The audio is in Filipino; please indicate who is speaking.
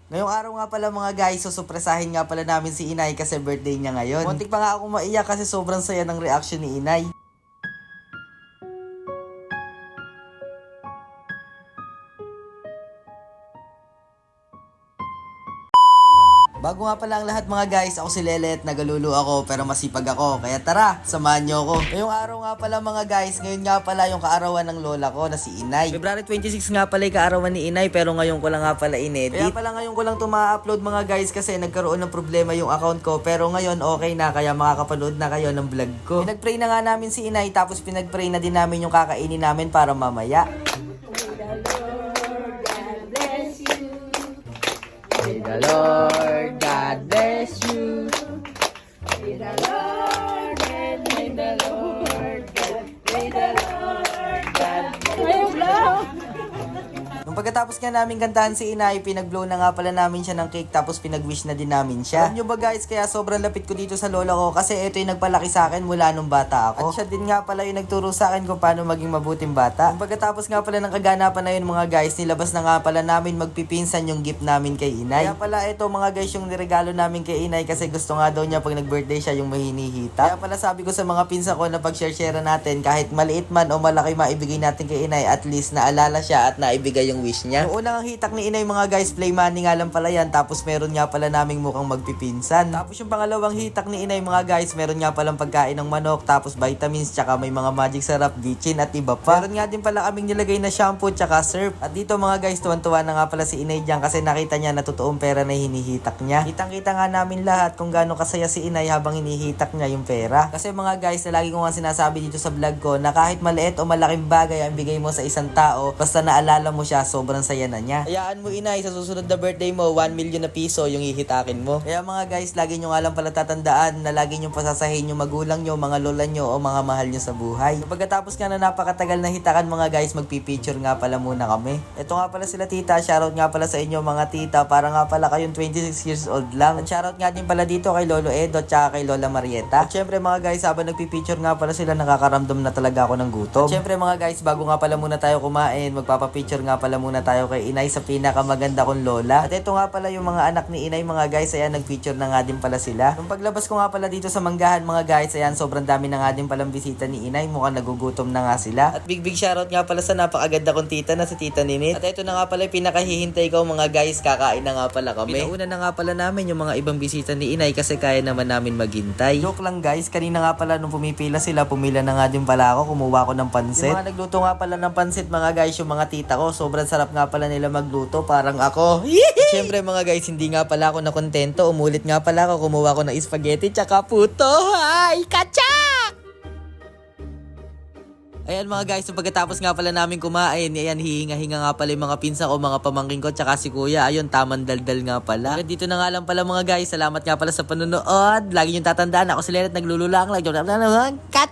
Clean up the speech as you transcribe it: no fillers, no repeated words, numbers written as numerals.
Speaker 1: Ngayong araw nga pala mga guys, susupresahin nga pala namin si Inay kasi birthday niya ngayon. Muntik pa nga ako maiyak kasi sobrang saya ng reaction ni Inay. Bago nga pala ang lahat mga guys, ako si Lelet, nagalulu ako pero masipag ako. Kaya tara, samahan nyo ako. Ngayong araw nga pala mga guys, ngayon nga pala yung kaarawan ng lola ko na si Inay. February 26 nga pala yung kaarawan ni Inay pero ngayon ko lang nga pala inedit. Kaya pala ngayon ko lang upload mga guys kasi nagkaroon ng problema yung account ko. Pero ngayon okay na kaya makakapanood na kayo ng vlog ko. Pinagpray na nga namin si Inay tapos pinagpray na din namin yung kakainin namin para mamaya.
Speaker 2: May the Lord God bless you. May the Lord and may the Lord God. May the Lord God bless you.
Speaker 1: Nung pagkatapos nga namin kantahan si Inay, pinag-blow na nga pala namin siya ng cake tapos pinag-wish na din namin siya. Alam nyo ba guys, kaya sobrang lapit ko dito sa lola ko kasi ito yung nagpalaki sa akin mula nung bata ako. At siya din nga pala yung nagturo sa akin kung paano maging mabuting bata. Nung pagkatapos nga pala ng kaganapan na yun mga guys, nilabas na nga pala namin magpipinsan yung gift namin kay Inay. Kaya pala ito mga guys yung niregalo namin kay Inay kasi gusto nga daw niya pag nag-birthday siya yung mahinihita. Kaya pala sabi ko sa mga pinsan ko na pag-share natin kahit maliit man o malaki maibigay natin kay Inay, at least naalala siya at naibigay yung wish niya. Noong unang hitak ni Inay mga guys, play money nga lang pala yan tapos meron nga pala naming mukhang magpipinsan. Tapos yung pangalawang hitak ni Inay mga guys, meron nga palang pagkain ng manok tapos vitamins tsaka may mga magic sarap, bitchin at iba pa. Meron nga din pala kaming nilagay na shampoo tsaka syrup. At dito mga guys, tuwan-tuwa na nga pala si Inay dyan kasi nakita niya na totoong pera na hinihitak niya. Kitang-kita nga namin lahat kung gaano kasaya si Inay habang hinihitak niya yung pera. Kasi mga guys, na lagi ko nga sinasabi dito sa vlog ko na kahit maliit o malaking bagay ang bigay mo sa isang tao, basta naalala mo siya, sobrang saya na niya. Hayaan mo Inay, sa susunod na birthday mo, 1 million na piso yung hihitakin mo. Kaya mga guys, lagi nyo nga lang pala tatandaan na lagi nyo pasasahin yung magulang nyo, mga lola nyo o mga mahal nyo sa buhay. So, pagkatapos nga na napakatagal na hitakan mga guys, magpipicture nga pala muna kami. Ito nga pala sila tita, shoutout nga pala sa inyo mga tita, para nga pala kayong 26 years old lang. At shoutout nga din pala dito kay Lolo Edo at kay Lola Marieta. At syempre mga guys, habang nagpipicture nga pala sila, nakakaramdam na talaga ako ng gutom. At syempre mga guys, bago nga pala muna tayo kumain, magpapapicture nga pala muna tayo kay Inay sa pinakamaganda kong lola. At ito nga pala yung mga anak ni Inay mga guys, ayan nagpicture na nga din pala sila. Nung paglabas ko nga pala dito sa manggahan mga guys, ayan sobrang dami na nga din palang bisita ni Inay, mukhang nagugutom na nga sila. At big shoutout nga pala sa napakaganda kong tita na si Tita Ninit. At ito na nga pala yung pinakahihintay ko mga guys, kakain na nga pala kami. Pinauna na nga pala namin yung mga ibang bisita ni Inay kasi kaya naman namin maghintay. Joke lang guys, kanina nga pala nung pumipila sila, pumila na nga din pala ako, kumuha ko ng pansit. Yung mga nagluto nga pala ng pansit mga guys, yung mga tita ko, sobrang sarap nga pala nila magluto, parang ako. Siyempre mga guys, hindi nga pala ako nakontento, umulit nga pala ako, kumuha ko ng spaghetti tsaka puto. Ay, kachak! Ayan mga guys, so pagkatapos nga pala namin kumain, ayan hihinga-hinga nga pala yung mga pinsa ko, mga pamangkin ko, tsaka si kuya, ayun tamang daldal nga pala. Dito na nga lang pala mga guys, salamat nga pala sa panonood. Lagi niyong tatandaan, ako si Lelet, naglululang, cut!